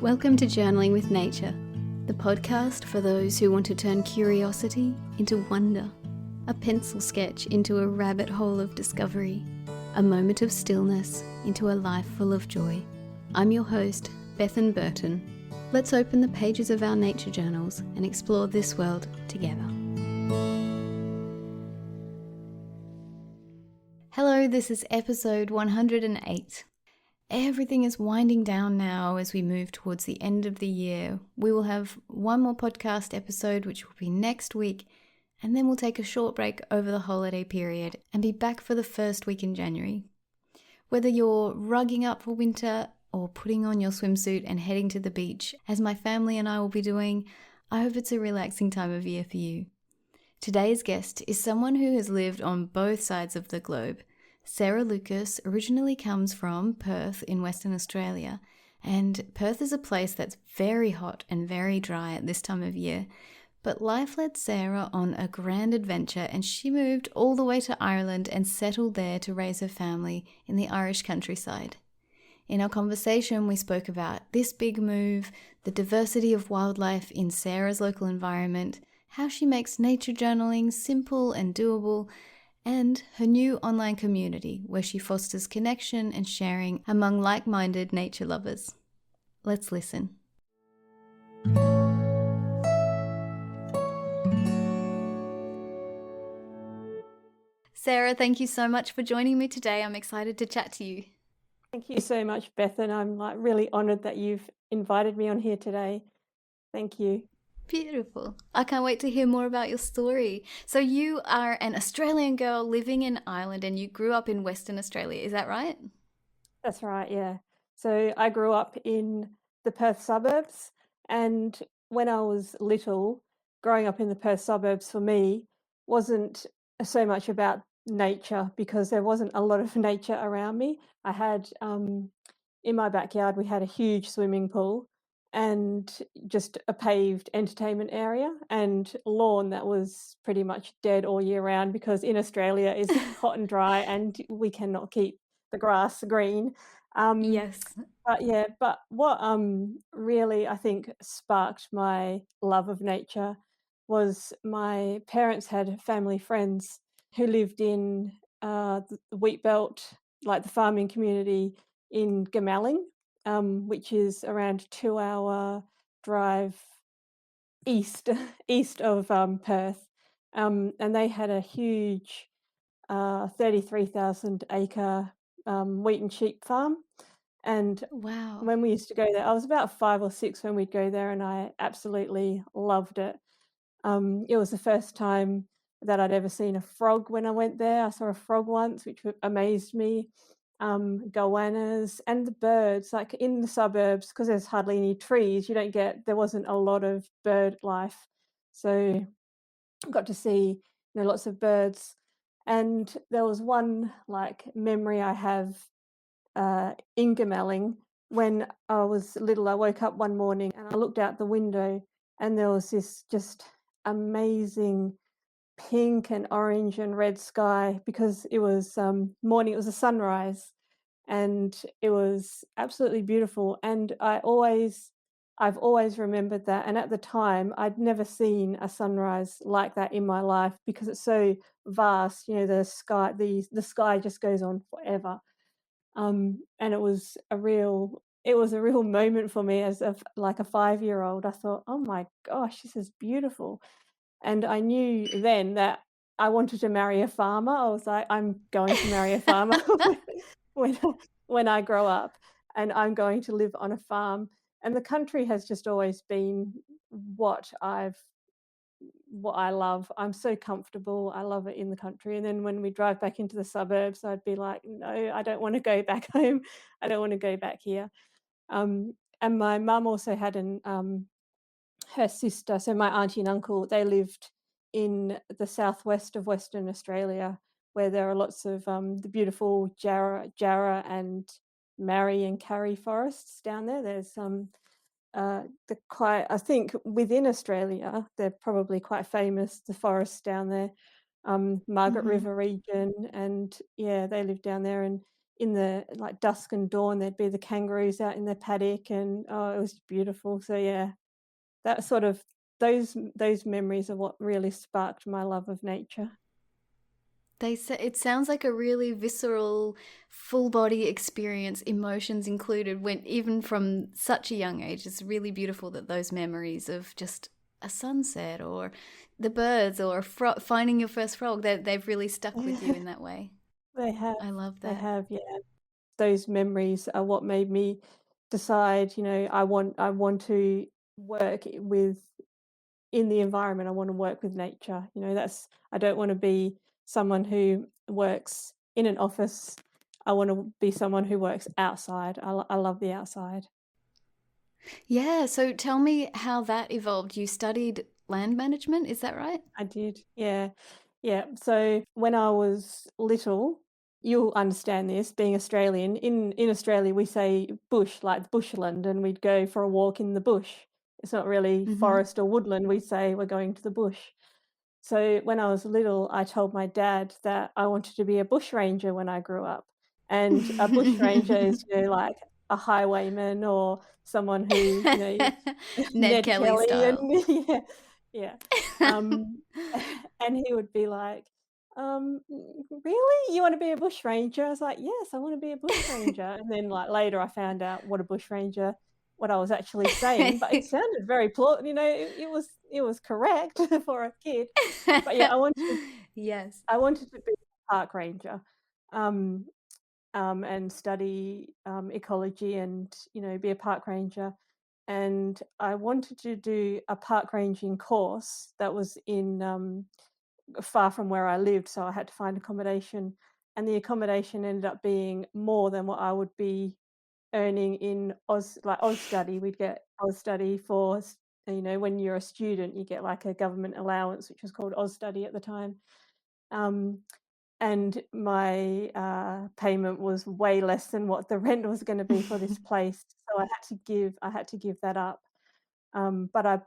Welcome to Journaling with Nature, the podcast for those who want to turn curiosity into wonder, a pencil sketch into a rabbit hole of discovery, a moment of stillness into a life full of joy. I'm your host, Bethan Burton. Let's open the pages of our nature journals and explore this world together. Hello, this is episode 108. Everything is winding down now as we move towards the end of the year. We will have one more podcast episode, which will be next week, and then we'll take a short break over the holiday period and be back for the first week in January. Whether you're rugging up for winter or putting on your swimsuit and heading to the beach, as my family and I will be doing, I hope it's a relaxing time of year for you. Today's guest is someone who has lived on both sides of the globe. Sarah Lucas originally comes from Perth in Western Australia, and Perth is a place that's very hot and very dry at this time of year. But life led Sarah on a grand adventure, and she moved all the way to Ireland and settled there to raise her family in the Irish countryside. In our conversation, we spoke about this big move, the diversity of wildlife in Sarah's local environment, how she makes nature journaling simple and doable, and her new online community where she fosters connection and sharing among like-minded nature lovers. Let's listen. Sarah, thank you so much for joining me today. I'm excited to chat to you. Thank you so much, Beth, and I'm really honoured that you've invited me on here today. Thank you. Beautiful. I can't wait to hear more about your story. So you are an Australian girl living in Ireland and you grew up in Western Australia, is that right? That's right, yeah. So I grew up in the Perth suburbs, and when I was little, growing up in the Perth suburbs for me wasn't so much about nature because there wasn't a lot of nature around me. I had in my backyard we had a huge swimming pool and just a paved entertainment area and lawn that was pretty much dead all year round because in Australia it's hot and dry and we cannot keep the grass green. Yes. But what really I think sparked my love of nature was my parents had family friends who lived in the wheat belt, like the farming community in Gamelling, which is around 2 hour drive east east of Perth, and they had a huge 33,000 acre wheat and sheep farm. And Wow. when we used to go there, I was about 5 or 6 when we'd go there, and I absolutely loved it. It was the first time that I'd ever seen a frog when I went there. I saw a frog once, which amazed me. Goannas and the birds, like in the suburbs, because there's hardly any trees, there wasn't a lot of bird life. So got to see, lots of birds. And there was one like memory I have in Gamelling when I was little. I woke up one morning and I looked out the window and there was this just amazing pink and orange and red sky because it was morning, it was a sunrise and it was absolutely beautiful. And I've always remembered that. And at the time, I'd never seen a sunrise like that in my life because it's so vast. The sky just goes on forever. And it was a real moment for me as like a 5-year-old. I thought, oh my gosh, this is beautiful. And I knew then that I wanted to marry a farmer. I was like, I'm going to marry a farmer when when I grow up, and I'm going to live on a farm. And the country has just always been what I love. I'm so comfortable. I love it in the country. And then when we drive back into the suburbs, I'd be like, no, I don't want to go back home. I don't want to go back here. And my mum also had her sister, so my auntie and uncle, they lived in the southwest of Western Australia, where there are lots of the beautiful Jarrah and Marri and Karri forests down there. There's I think within Australia, they're probably quite famous, the forests down there, Margaret Mhm. River region, and yeah, they live down there. And in the, like, dusk and dawn, there'd be the kangaroos out in the paddock, and, oh, it was beautiful. So, yeah, that sort of those memories are what really sparked my love of nature. They say it sounds like a really visceral, full body experience, emotions included, when even from such a young age. It's really beautiful that those memories of just a sunset or the birds or finding your first frog, that they've really stuck with you in that way. They have, I love they that. have, yeah. Those memories are what made me decide, I want to work with in the environment. I wanna work with nature. That's I don't wanna be someone who works in an office. I wanna be someone who works outside. I love the outside. Yeah, so tell me how that evolved. You studied land management, is that right? I did, yeah. Yeah, so when I was little, you'll understand this being Australian. In Australia, we say bush, like bushland, and we'd go for a walk in the bush. It's not really Mm-hmm. forest or woodland, we say we're going to the bush. So when I was little, I told my dad that I wanted to be a bushranger when I grew up. And a bushranger is, like a highwayman or someone who, Ned Ned Kelly Kelly and style. yeah, yeah. Um, and he would be like, Really? You want to be a bushranger?" I was like, "Yes, I want to be a bushranger." And then, like, later I found out what I was actually saying, but it sounded very it was correct for a kid. But yeah, Yes. I wanted to be a park ranger, um, and study, ecology and, be a park ranger. And I wanted to do a park ranging course that was in, far from where I lived, so I had to find accommodation, and the accommodation ended up being more than what I would be earning in Oz study. We'd get Oz study for when you're a student, you get like a government allowance, which was called Oz study at the time. Um, and my payment was way less than what the rent was going to be for this place, so I had to give that up. But I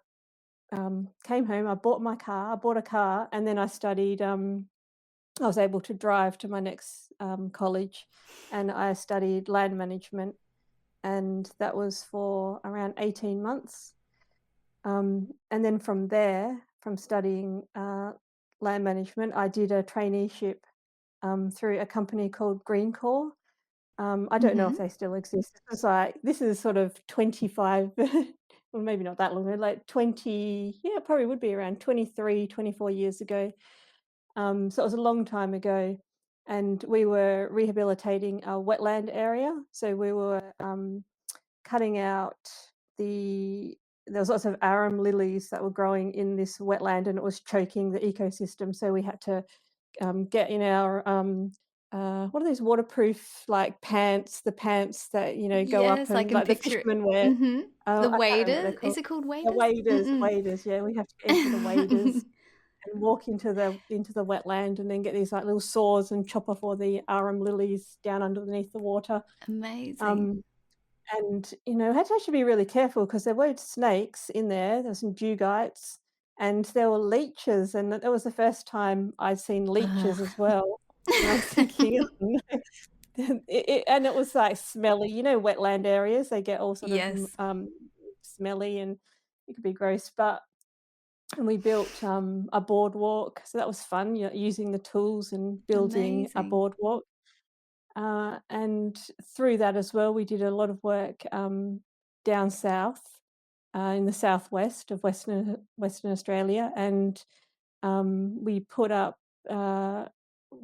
came home. I bought my car. I bought a car, and then I studied. I was able to drive to my next college, and I studied land management, and that was for around 18 months. And then from there, from studying land management, I did a traineeship through a company called Greencore. I don't know if Mhm. they still exist. This is sort of 25, well, maybe not that long ago, like 20, yeah, probably would be around 23, 24 years ago. So it was a long time ago. And we were rehabilitating a wetland area. So we were cutting out there was lots of arum lilies that were growing in this wetland, and it was choking the ecosystem. So we had to get in our what are those waterproof like pants? The pants that go up Yes, I and can like the picture it. fishermen wear. Mhm. The I can't remember what they're waders? called. Is it called The waders? waders, Mm-mm. waders. Yeah, we have to get into the waders and walk into the wetland, and then get these like little saws and chop off all the arum lilies down underneath the water. Amazing. Um, and, I had to actually be really careful because there were snakes in there. There's some dugites, and there were leeches, and that was the first time I'd seen leeches Ugh. as well. And I was thinking, "Oh, no." And it was, like, smelly. Wetland areas, they get all sort of, Yes. smelly, and it could be gross. And we built, a boardwalk, so that was fun, using the tools and building a Amazing. boardwalk. And through that as well, we did a lot of work down south, in the southwest of Western Australia, and we put up.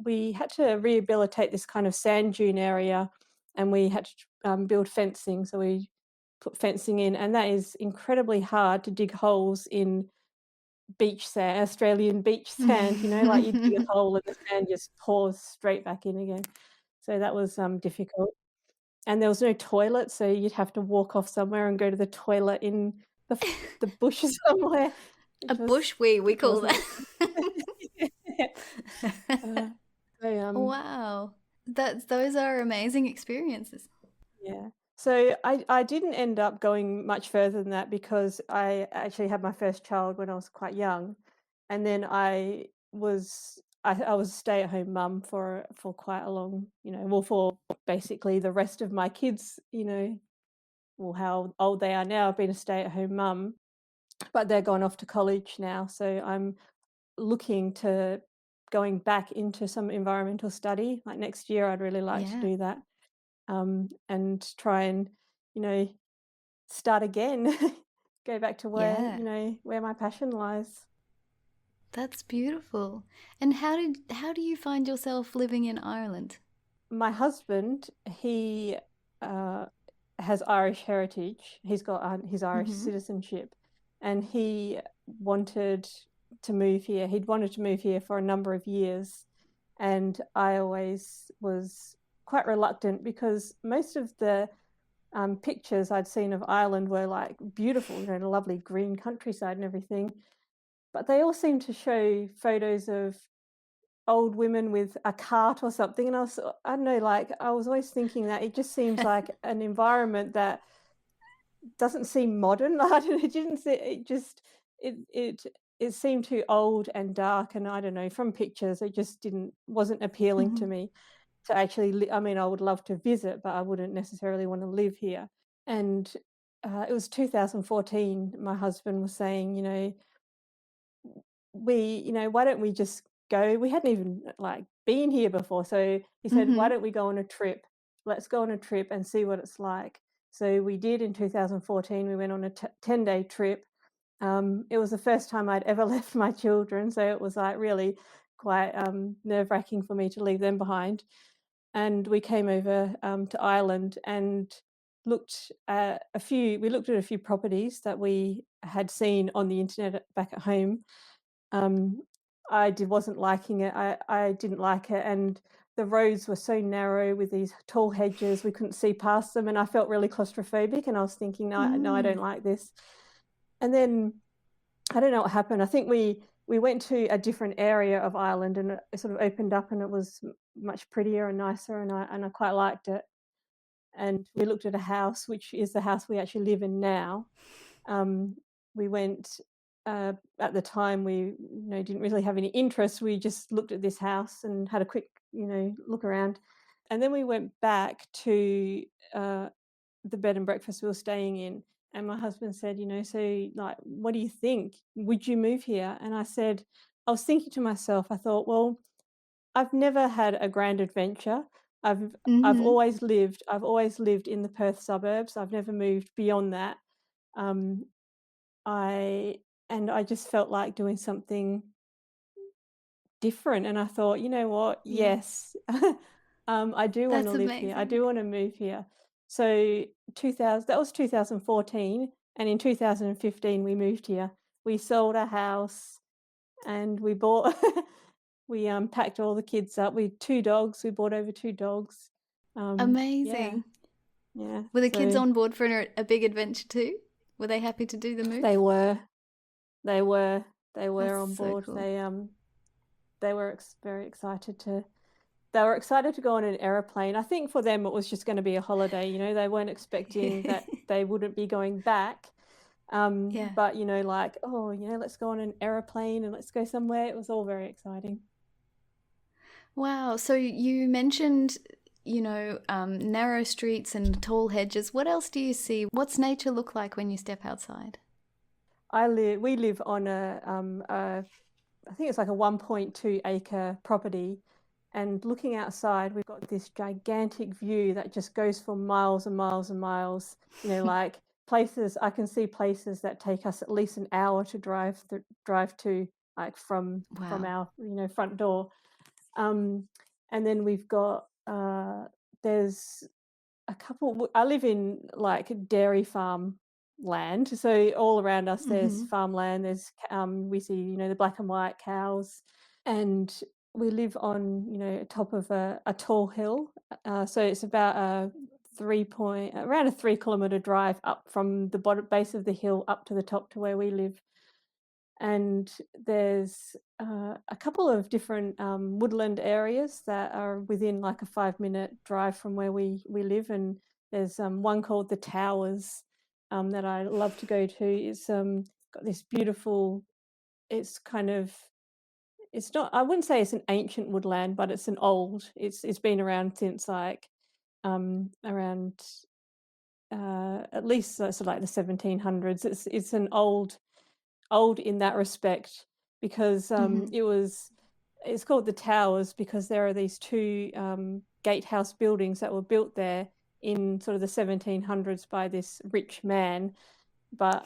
We had to rehabilitate this kind of sand dune area, and we had to build fencing. So we put fencing in, and that is incredibly hard to dig holes in beach sand, Australian beach sand. Like you dig a hole and the sand just pours straight back in again. So that was difficult. And there was no toilet, so you'd have to walk off somewhere and go to the toilet in the bush somewhere, A which was bush wee, we which call wasn't. that. Uh, so, Wow. Those are amazing experiences. yeah. So I didn't end up going much further than that because I actually had my first child when I was quite young, and then I was I was a stay-at-home mum for quite a long, well, for basically the rest of my kids, well, how old they are now. I've been a stay-at-home mum, but they're gone off to college now, so I'm looking to going back into some environmental study. Like next year, I'd really like to Yeah. do that, and try and, you know, start again, go back to Yeah. where my passion lies. That's beautiful. And how do you find yourself living in Ireland? My husband, he uh, has Irish heritage. He's got his Irish Mhm. citizenship, and he wanted to move here. He'd wanted to move here for a number of years, and I always was quite reluctant because most of the pictures I'd seen of Ireland were like beautiful, lovely green countryside and everything. But they all seemed to show photos of old women with a cart or something, and I don't know, like, I was always thinking that it just seems like an environment that doesn't seem modern. I don't know, it didn't se it just it it seemed too old and dark, and I don't know, from pictures, it just wasn't appealing to Mhm. me to actually I mean, I would love to visit, but I wouldn't necessarily wanna live here. And, it was 2014, my husband was saying, why don't we just go? We hadn't even like been here before. So he said, why Mhm. don't we go on a trip? Let's go on a trip and see what it's like. So we did in 2014. We went on a 10-day trip. It was the first time I'd ever left my children. So it was like really quite nerve wracking for me to leave them behind. And we came over to Ireland and we looked at a few properties that we had seen on the internet back at home. um, wasn't liking it. I didn't like it, and the roads were so narrow with these tall hedges. We couldn't see past them, and I felt really claustrophobic. And I was thinking, no, no, I don't Mm. like this. And then I don't know what happened. I think we went to a different area of Ireland, and it sort of opened up, and it was much prettier and nicer, and I quite liked it. And we looked at a house, which is the house we actually live in now. um, we went at the time we didn't really have any interest. We just looked at this house and had a quick look around, and then we went back to uh, the bed and breakfast we were staying in. And my husband said, so, like, what do you think? Would you move here? And I said, I was thinking to myself, I thought, well, I've never had a grand adventure. Mhm. I've always lived in the Perth suburbs. I've never moved beyond that. um, I I just felt like doing something different, and I thought, "You know what? Yes. Yes, I do wanna That's live here. I amazing. do wanna move here." So 2000 that was 2014, and in 2015 we moved here. We sold our house and we bought we, packed all the kids up. We 2 dogs, we bought over 2 dogs. Yeah, Amazing. yeah. Were the kids So on board for a big adventure too? Were they happy to do the they move? were, they were, they That's were on so board. cool. They were very excited to go on an aeroplane. I think for them it was just gonna be a holiday. They weren't expecting that they wouldn't be going back. Yeah. But, like, "Oh, let's go on an aeroplane and let's go somewhere." It was all very exciting. Wow. So you mentioned, narrow streets and tall hedges. What else do you see? What's nature look like when you step outside? We live on I think it's like a 1.2 acre property. And looking outside, we've got this gigantic view that just goes for miles and miles and miles. Like places, I can see places that take us at least an hour to drive to, like from Wow. our front door. Um, and then we've got there's a couple. I live in like dairy farm land, so all around us there's Mhm. farmland. We see the black and white cows, and we live on top of a tall hill. So it's about around a 3 kilometer drive up from the bottom base of the hill up to the top to where we live. And there's a couple of different woodland areas that are within like a 5-minute drive from where we live. And there's one called the Towers that I love to go to. It's got this beautiful. It's kind of it's not, I wouldn't say it's an ancient woodland, but it's an old, it's been around since like, around, at least so like the 1700s. It's an old in that respect because, Hmm. it's called the Towers because there are these two, gatehouse buildings that were built there in sort of the 1700s by this rich man, but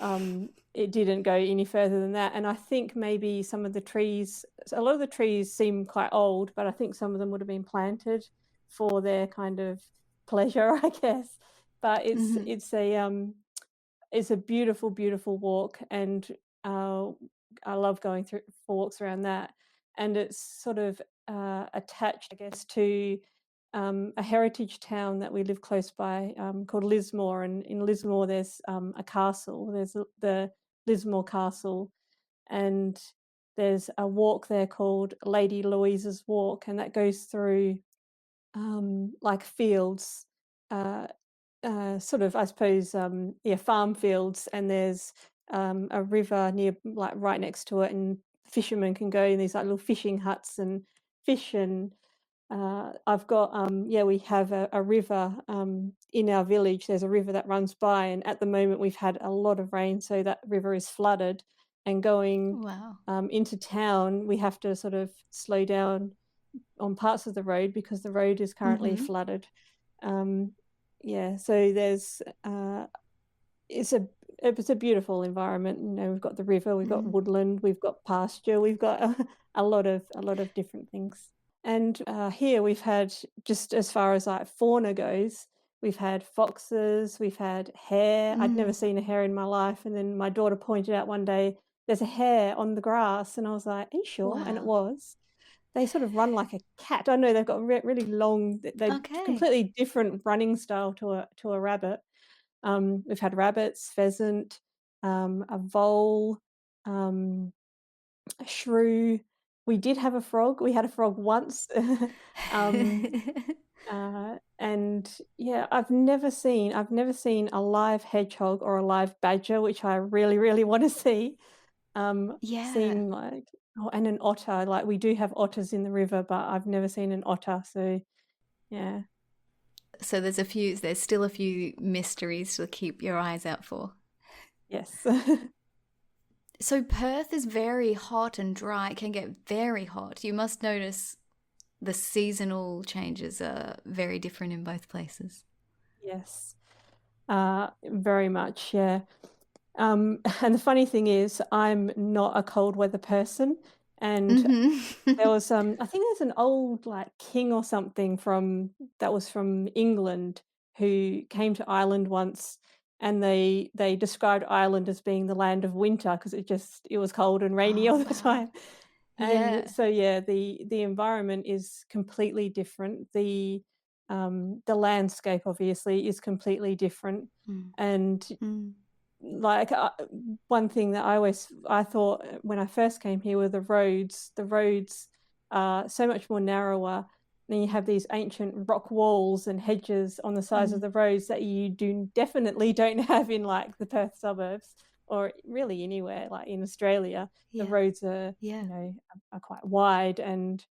it didn't go any further than that. And I think maybe some of the trees, a lot of the trees seem quite old, but I think some of them would have been planted for their kind of pleasure, I guess. But Hmm. it's a beautiful, beautiful walk, and uh, I love going through for walks around that. And it's sort of attached, I guess, to a heritage town that we live close by, called Lismore. And in Lismore, there's a castle. There's the Lismore Castle, and there's a walk there called Lady Louisa's Walk, and that goes through like fields. Uh, sort of, I suppose, yeah, farm fields, and there's a river near, like right next to it, and fishermen can go in these like little fishing huts and fish. And I've got, yeah, we have a river in our village. There's a river that runs by, and at the moment we've had a lot of rain, so that river is flooded. And going Wow. into town, we have to sort of slow down on parts of the road because the road is currently Hmm. flooded. Um, yeah, so it's a it's a beautiful environment. You know, we've got the river, we've got Mm. woodland, we've got pasture, we've got a lot of different things. And here we've had, just as far as like fauna goes, we've had foxes, we've had hare. I'd never Mm. seen a hare in my life, and then my daughter pointed out one day there's a hare on the grass, and I was like, "Are you sure?" And it Wow. was. They sort of run like a cat. I know they've got really long. They're Okay. completely different running style to a rabbit. We've had rabbits, pheasant, a vole, um, a shrew. We did have a frog. We had a frog once. um, and yeah, I've never seen a live hedgehog or a live badger, which I really, really want to see. Yeah. Seen like, oh, and an otter. Like we do have otters in the river, but I've never seen an otter. So yeah, So there's still a few mysteries to keep your eyes out for. yes. So Perth is very hot and dry. It can get very hot. You must notice the seasonal changes are very different in both places. Yes. Very much, yeah. And the funny thing is, I'm not a cold weather person, and there Mm-hmm. was, I think there's an old like king or something from that was from England who came to Ireland once, and they described Ireland as being the land of winter because it was cold and rainy Oh all the wow. time. And Yeah. so yeah, the environment is completely different. The landscape obviously is completely different. Mm. And Mm. like, one thing that I thought when I first came here were the roads. The roads are so much more narrower. Then you have these ancient rock walls and hedges on the sides of Mm. the roads that you do definitely don't have in like the Perth suburbs, or really anywhere like in Australia. The Yeah. roads are, Yeah. you know, are quite wide, and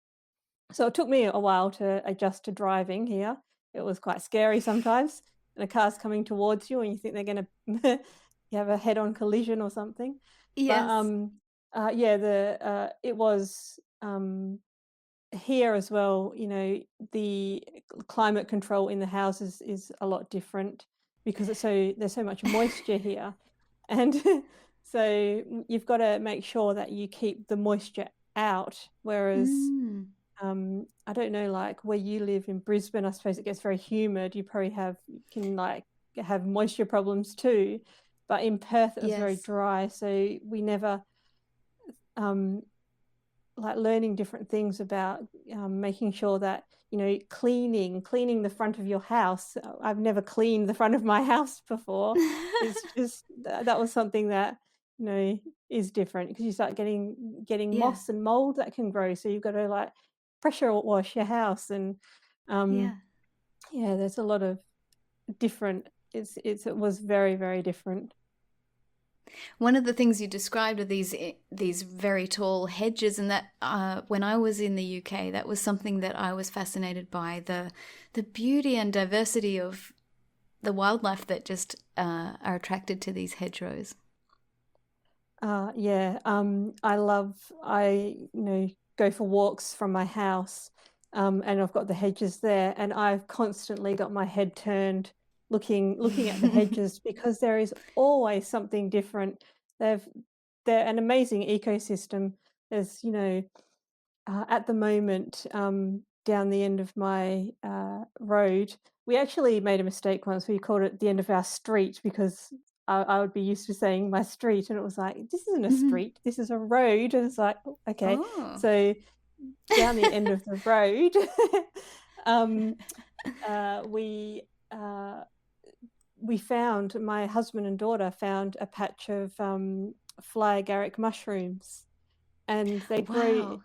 so it took me a while to adjust to driving here. It was quite scary sometimes, and a car's coming towards you, and you think they're going to you have a head-on collision or something. But Yes. yeah, the it was, here as well. You know, the climate control in the houses is a lot different because there's so much moisture here, and so you've got to make sure that you keep the moisture out. Whereas Mm. I don't know, like where you live in Brisbane, I suppose it gets very humid. You probably can like have moisture problems too. But in Perth, it was very Yes. dry, so we never, um, like learning different things about, making sure that, you know, cleaning the front of your house. I've never cleaned the front of my house before. It's just that was something that, you know, is different because you start getting Yeah. moss and mold that can grow. So you've got to like pressure wash your house. And um, Yeah. yeah, there's a lot of different. It was very, very different. One of the things you described are these very tall hedges, and that when I was in the UK, that was something that I was fascinated by, the beauty and diversity of the wildlife that just are attracted to these hedgerows. Yeah, I go for walks from my house, and I've got the hedges there, and I've constantly got my head turned looking at the hedges because there is always something different. They've they're an amazing ecosystem. There's, at the moment, down the end of my road, we actually made a mistake once. We called it the end of our street because I would be used to saying my street, and it was like, this isn't a street, this is a road. And it's like, "Oh, okay." Oh. So down the end of the road, um, uh, we uh, we found my husband and daughter found a patch of fly agaric mushrooms, and Wow.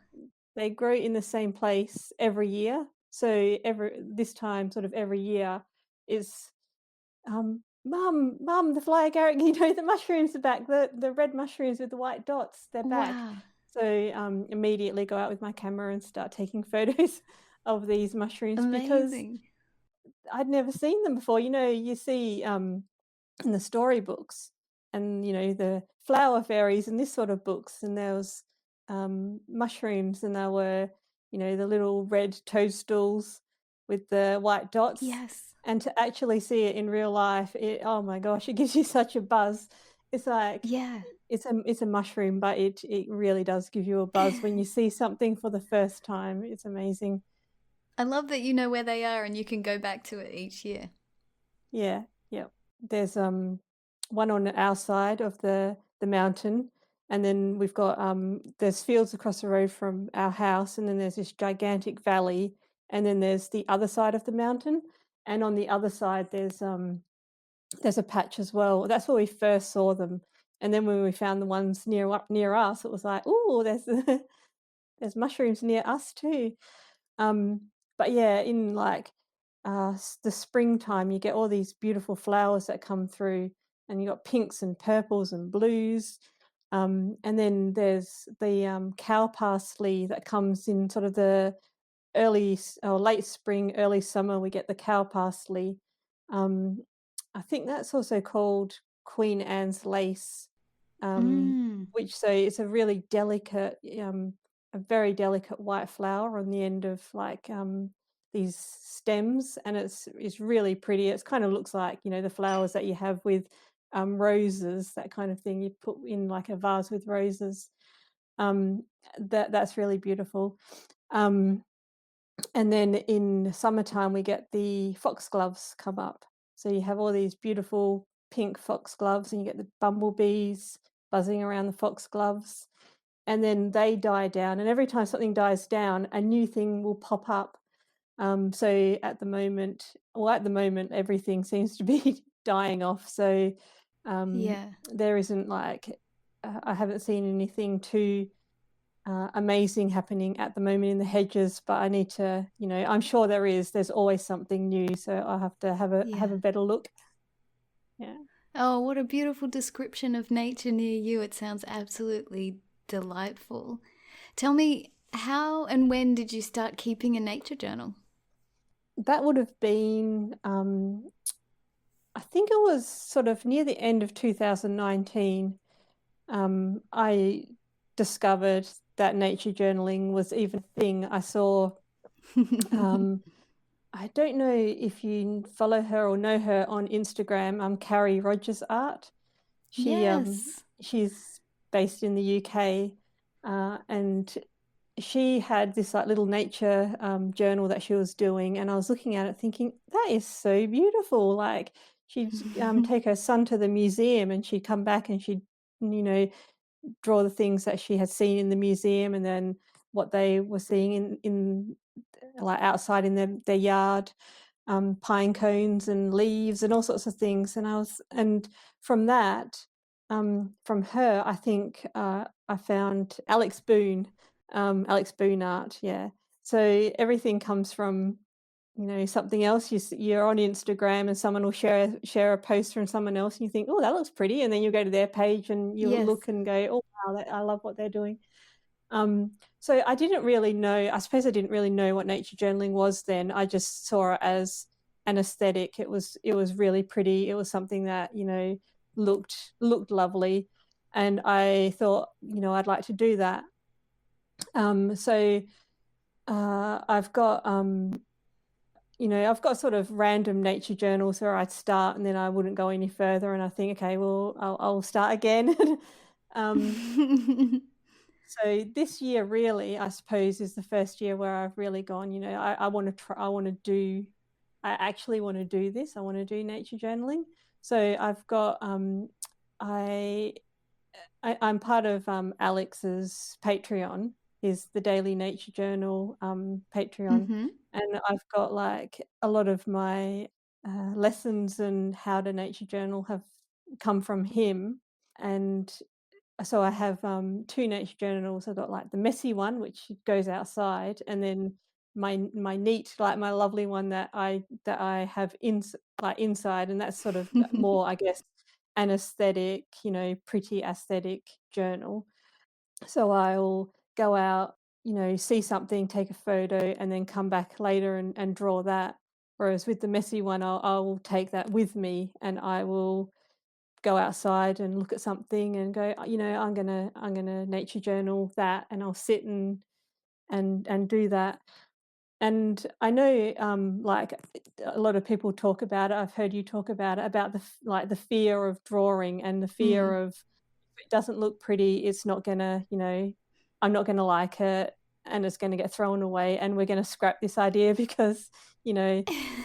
they grow in the same place every year. So every this time, sort of every year, is Mum, the fly agaric, the mushrooms are back. The red mushrooms with the white dots, they're back. Wow. So immediately go out with my camera and start taking photos of these mushrooms because Amazing. I'd never seen them before. You see in the storybooks and the flower fairies and this sort of books, and there was mushrooms, and there were the little red toadstools with the white dots, Yes. and to actually see it in real life, oh my gosh, it gives you such a buzz. It's like Yeah. it's a mushroom, but it really does give you a buzz when you see something for the first time. It's amazing. I love that you know where they are and you can go back to it each year. Yeah, yeah. There's one on our side of the mountain, and then we've got there's fields across the road from our house, and then there's this gigantic valley, and then there's the other side of the mountain, and on the other side there's a patch as well. That's where we first saw them, and then when we found the ones near us, it was like, oh, there's there's mushrooms near us too. But yeah, in like the springtime, you get all these beautiful flowers that come through, and you got pinks and purples and blues. And then there's the cow parsley that comes in sort of the or late spring, early summer. We get the cow parsley. Um, I think that's also called Queen Anne's lace, Mm. which so it's a really delicate, a very delicate white flower on the end of like these stems, and it's really pretty. It's kind of looks like the flowers that you have with roses, that kind of thing. You put in like a vase with roses. Um, that's really beautiful. Um, and then in summertime, we get the foxgloves come up. So you have all these beautiful pink foxgloves, and you get the bumblebees buzzing around the foxgloves, and then they die down. And every time something dies down, a new thing will pop up. So at the moment, everything seems to be dying off. So Yeah. there isn't I haven't seen anything too amazing happening at the moment in the hedges, but I need to, I'm sure there is. There's always something new, so I'll have to have a Yeah. better look. Yeah. Oh, what a beautiful description of nature near you. It sounds absolutely delightful. Tell me, how and when did you start keeping a nature journal? That would have been, I think it was sort of near the end of 2019. I discovered that nature journaling was even a thing. I saw, um, I don't know if you follow her or know her on Instagram, Carrie Rogers Art. Yes. She's based in the UK, and she had this like little nature journal that she was doing, and I was looking at it thinking that is so beautiful. Like she'd take her son to the museum, and she'd come back and she'd you know draw the things that she had seen in the museum, and then what they were seeing in like outside in their yard, pine cones and leaves and all sorts of things. And from that, from her, I think I found Alex Boone art. Yeah. So everything comes from something else. You're on Instagram and someone will share a post from someone else, and you think, "Oh, that looks pretty," and then you go to their page and you Yes. look and go, "Oh, wow, I love what they're doing." So I didn't really know. I suppose I didn't really know what nature journaling was then. I just saw it as an aesthetic. It was really pretty. It was something that looked lovely, and I thought, I'd like to do that. So I've got sort of random nature journals where I'd start and then I wouldn't go any further, and I think, okay, well, I'll start again. um, so this year, really, I suppose, is the first year where I've really gone. I want to try. I want to do. I actually want to do this. I want to do nature journaling. So I've got. I I'm part of, Alex's Patreon, is the Daily Nature Journal, Patreon, Mm-hmm. and I've got, like, a lot of my, lessons and how to nature journal have come from him, and so I have, 2 nature journals. I've got, like, the messy one, which goes outside, and then my neat, like, my lovely one that I have inside, and that's sort of more, I guess, an aesthetic, pretty aesthetic journal. So I'll go out, see something, take a photo, and then come back later and draw that. Whereas with the messy one, I'll take that with me, and I will go outside and look at something and go, I'm gonna nature journal that, and I'll sit and do that. And I know, like, a lot of people talk about it. I've heard you talk about it, about the fear of drawing and the fear Mm. of, if it doesn't look pretty, it's not gonna, I'm not gonna like it, and it's gonna get thrown away, and we're gonna scrap this idea because, you know,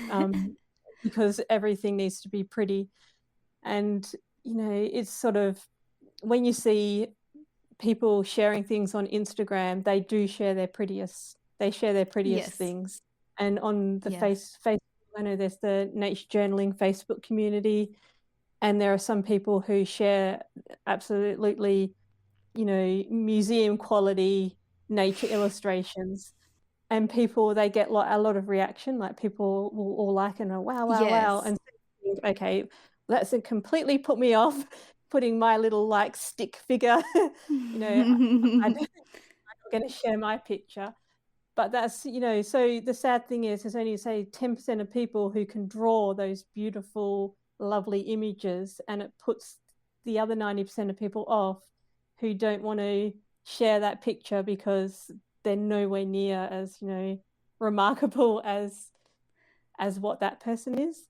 um, because everything needs to be pretty. And, it's sort of, when you see people sharing things on Instagram, they share their prettiest Yes. things. And on the Yes. Facebook, I know there's the nature journaling Facebook community, and there are some people who share absolutely, museum quality nature illustrations, and people, they get, like, a lot of reaction, like, people will all like and, "Oh, wow, wow, wow," Yes. and think, "Okay, that's completely put me off putting my little, like, stick figure," you know, I'm not gonna share my picture. But so the sad thing is there's only, say, 10% of people who can draw those beautiful, lovely images, and it puts the other 90% of people off, who don't want to share that picture because they're nowhere near as, remarkable as what that person is.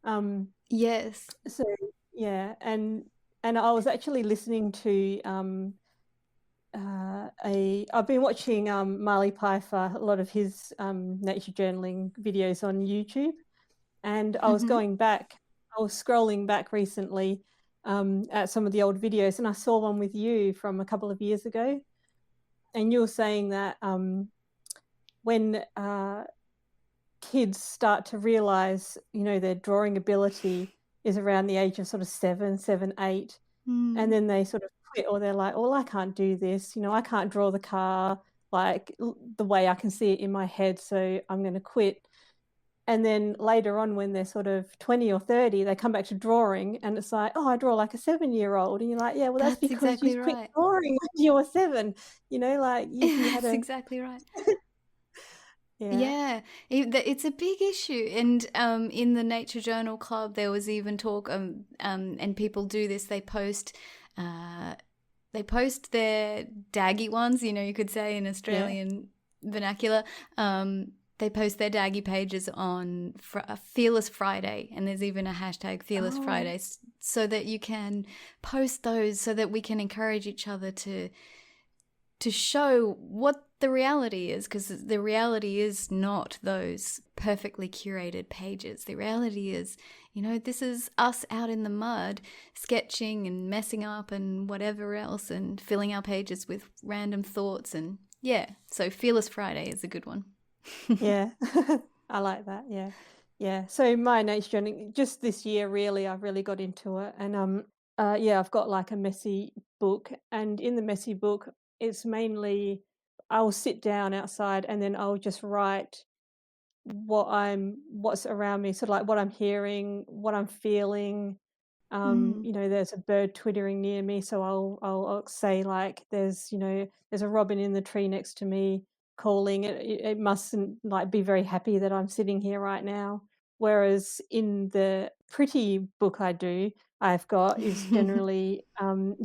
Um, Yes. so yeah, and I was actually listening to, a I've been watching, Marley Pfeiffer, a lot of his, nature journaling videos on YouTube, and Mm-hmm. I was scrolling back recently, at some of the old videos, and I saw one with you from a couple of years ago, and you were saying that, when, kids start to realize, their drawing ability is around the age of sort of 7, 8, and Mm. then they sort of quit, or they're like, "Well, I can't do this, I can't draw the car like the way I can see it in my head, so I'm gonna quit." And then later on, when they're sort of 20 or 30, they come back to drawing, and it's like, "Oh, I draw like a 7-year-old." And you're like, "Yeah, well, that's That's because you exactly quit right. drawing when you were 7." Like, you had That's a exactly right. yeah. Yeah, it's a big issue, and in the Nature Journal Club, there was even talk, and people do this. Uh, they post their daggy ones. You could say in Yeah. Australian vernacular. They post their daggy pages on Fearless Friday, and there's even a hashtag Fearless Oh, Friday, so that you can post those, so that we can encourage each other to show what the reality is, because the reality is not those perfectly curated pages. The reality is, this is us out in the mud, sketching and messing up and whatever else, and filling our pages with random thoughts. And yeah, so Fearless Friday is a good one. yeah. I like that, yeah. Yeah, so my nature journaling, just this year, really, I've really got into it, and, yeah, I've got, like, a messy book, and in the messy book, it's mainly, I'll sit down outside and then I'll just write, what's around me, sort of like what I'm hearing, what I'm feeling. Mm. You know, there's a bird twittering near me, so I'll say like, there's a robin in the tree next to me calling. It mustn't like be very happy that I'm sitting here right now. Whereas in the pretty book I've got is generally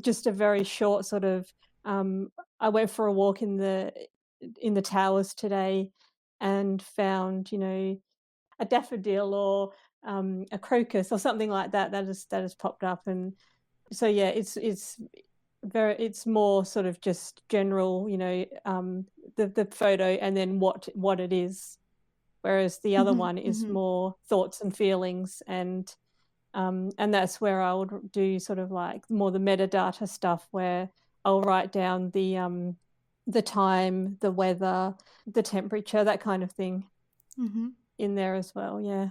just a very short sort of. I went for a walk in the towers today and found, a daffodil or a crocus or something like that that has popped up. And so yeah, it's more sort of just general, the photo and then what it is. Whereas the other Mhm, one is mhm, more thoughts and feelings, and that's where I would do sort of like more the metadata stuff where I'll write down the time, the weather, the temperature, that kind of thing mhm. in there as well. Yeah.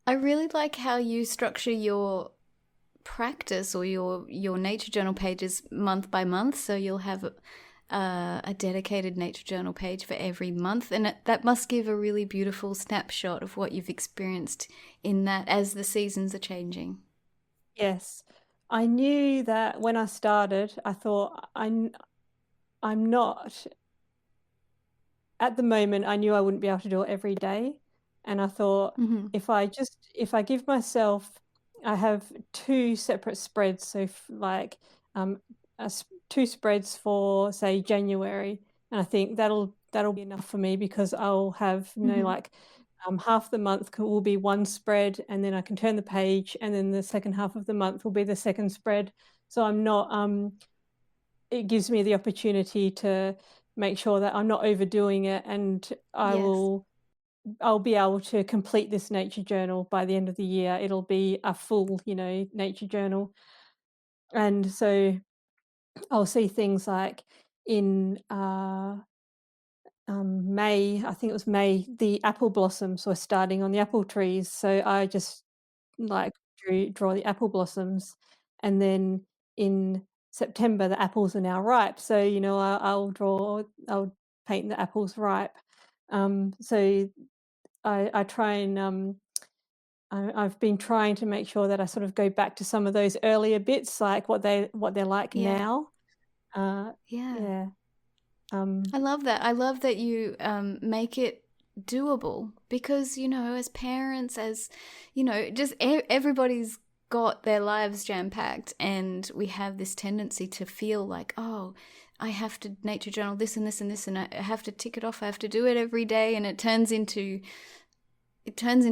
I really like how you structure your practice or your nature journal pages month by month. So you'll have a dedicated nature journal page for every month, and that must give a really beautiful snapshot of what you've experienced in that as the seasons are changing. Yes. I knew that when I started, I thought I'm not at the moment, I knew I wouldn't be able to do it every day, and I thought Hmm. if I give myself. I have 2 separate spreads, so like, um, 2 spreads for, say, January, and I think that'll be enough for me because I'll have, Hmm. like, half the month will be one spread, and then I can turn the page, and then the second half of the month will be the second spread. So I'm not, it gives me the opportunity to make sure that I'm not overdoing it, and Yes. I'll be able to complete this nature journal by the end of the year. It'll be a full, nature journal. And so I'll see things like in May, I think it was May, the apple blossoms were starting on the apple trees. So I just like draw the apple blossoms, and then in September the apples are now ripe. So I'll paint the apples ripe. So I try and I've been trying to make sure that I sort of go back to some of those earlier bits, like what they're like Yeah. now. Uh, Yeah. yeah. Um, I love that. I love that you make it doable because, as parents, just everybody's got their lives jam packed, and we have this tendency to feel like, oh, I have to nature journal this and this and this, and I have to tick it off. I have to do it every day, and it turns into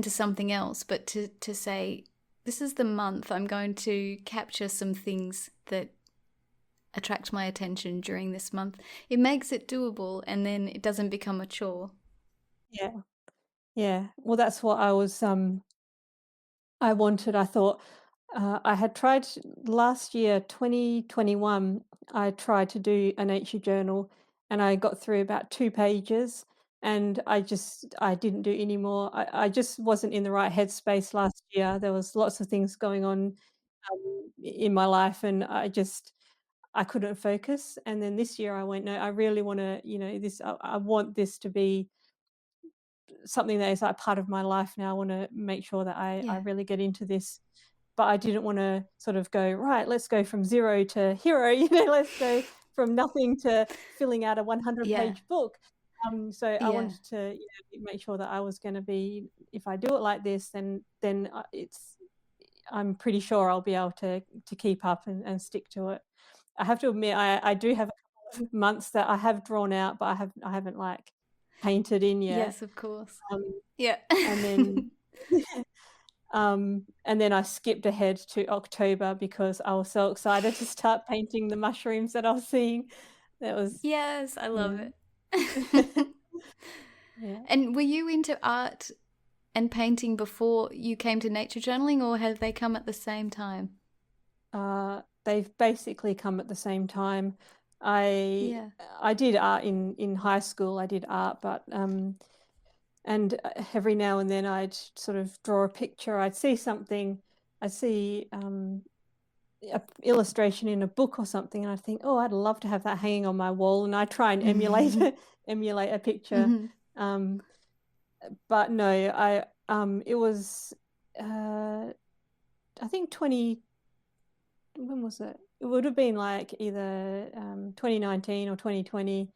something else. But to say, this is the month I'm going to capture some things that attract my attention during this month. It makes it doable, and then it doesn't become a chore. yeah, yeah. Well, that's what I wanted. I thought I had tried last year, 2021. I tried to do a nature journal, and I got through about 2 pages, and I didn't do any more. I just wasn't in the right headspace last year. There was lots of things going on in my life, and I couldn't focus. And then this year, I went, no, I really want to, this. I want this to be something that is like part of my life now. I want to make sure that I Yeah. really get into this, but I didn't want to sort of go, right, let's go from zero to hero, let's go from nothing to filling out a 100 Yeah. page book. So I Yeah. wanted to, make sure that I was going to be, if I do it like this, then I'm pretty sure I'll be able to keep up and stick to it. I have to admit, I do have a couple of months that I have drawn out, but I haven't like painted in yet. Yes, of course. Um, Yeah. and then and then I skipped ahead to October because I was so excited to start painting the mushrooms that I was seeing. That was Yes, I love yeah. it. Yeah. And were you into art and painting before you came to nature journaling, or have they come at the same time? They've basically come at the same time. I Yeah. I did art in high school. I did art, but and every now and then I'd sort of draw a picture. I'd see something. I'd see a illustration in a book or something, and I think, "Oh, I'd love to have that hanging on my wall," and I try and emulate Hmm. emulate a picture. Um, but no, it was, uh, I think 20 when was it? It would have been like either, 2019 or 2020.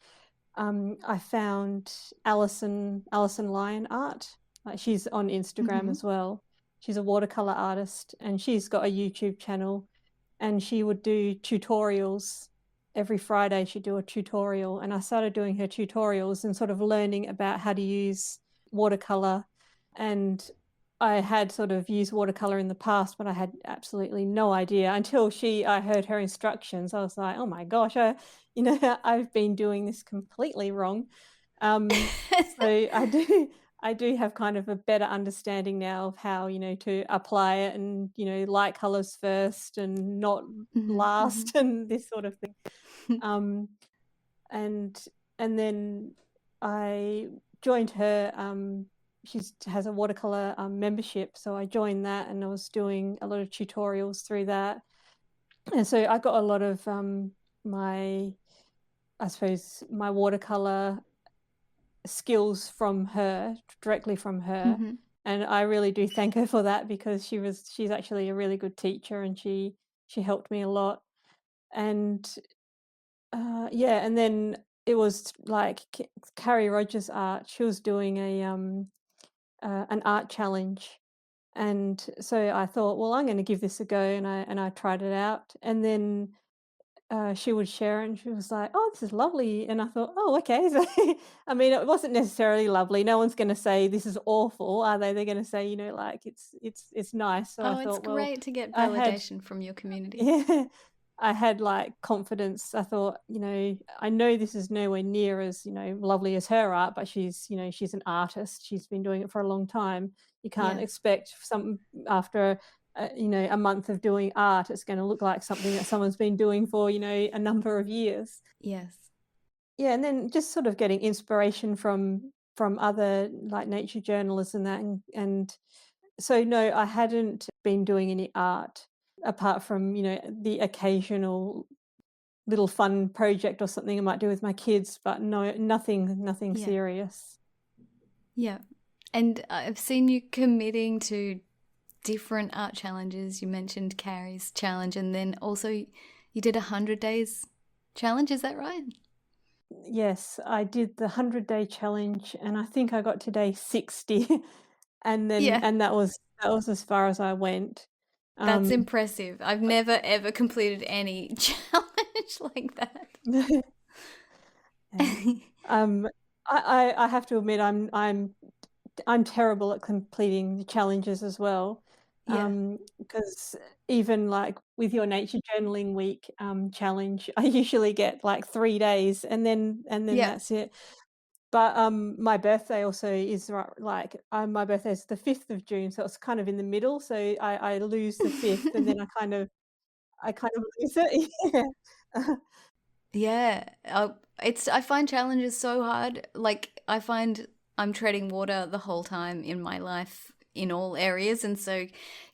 I found Alison Lyon art. Like, she's on Instagram Mm-hmm. as well. She's a watercolor artist, and she's got a YouTube channel, and she would do tutorials. Every Friday, she'd do a tutorial, and I started doing her tutorials and sort of learning about how to use watercolor. And I had sort of used watercolor in the past, but I had absolutely no idea until I heard her instructions. I was like, "Oh my gosh, I've been doing this completely wrong." So I do have kind of a better understanding now of how, to apply it and, light colors first and not Mm-hmm. Mm-hmm. last and this sort of thing. Um, and and then I joined her. She's has a watercolor membership, so I joined that, and I was doing a lot of tutorials through that. And so I got a lot of my, I suppose, my watercolor skills from her, directly from her. Mm-hmm. And I really do thank her for that, because she's actually a really good teacher, and she helped me a lot. And yeah, and then it was like Carrie Rogers art. She was doing an art challenge, and so I thought, well, I'm going to give this a go, and I tried it out, and then she would share it, and she was like, "Oh, this is lovely," and I thought, "Oh, okay." So, I mean, it wasn't necessarily lovely. No one's going to say this is awful, are they? They're going to say, like it's nice. So I Oh, it's thought, well, great to get I had validation from your community. yeah, I had, like, confidence. I thought, I know this is nowhere near as, lovely as her art, but she's an artist. She's been doing it for a long time. You can't Yes. expect some after, a month of doing art, it's gonna look like something that someone's been doing for, a number of years. Yes. Yeah, and then just sort of getting inspiration from other, like, nature journalists and that, and so, no, I hadn't been doing any art apart from, the occasional little fun project or something I might do with my kids, but no, nothing Yeah. serious. Yeah. And I've seen you committing to different art challenges. You mentioned Carrie's challenge, and then also you did 100 days challenge. Is that right? Yes, I did the 100-day challenge, and I think I got to day 60, Yeah. and that was as far as I went. That's Um, impressive. I've never ever completed any challenge like that. yeah. Um, I have to admit I'm terrible at completing the challenges as well. Yeah. Because even, like, with your nature journaling week, challenge, I usually get, like, 3 days, and then Yeah. that's it. But, my birthday also is my birthday is the 5th of June, so it's kind of in the middle, so I lose the 5th, and then I kind of lose it. Yeah. Yeah, I find challenges so hard. Like I find I'm treading water the whole time in my life in all areas, and so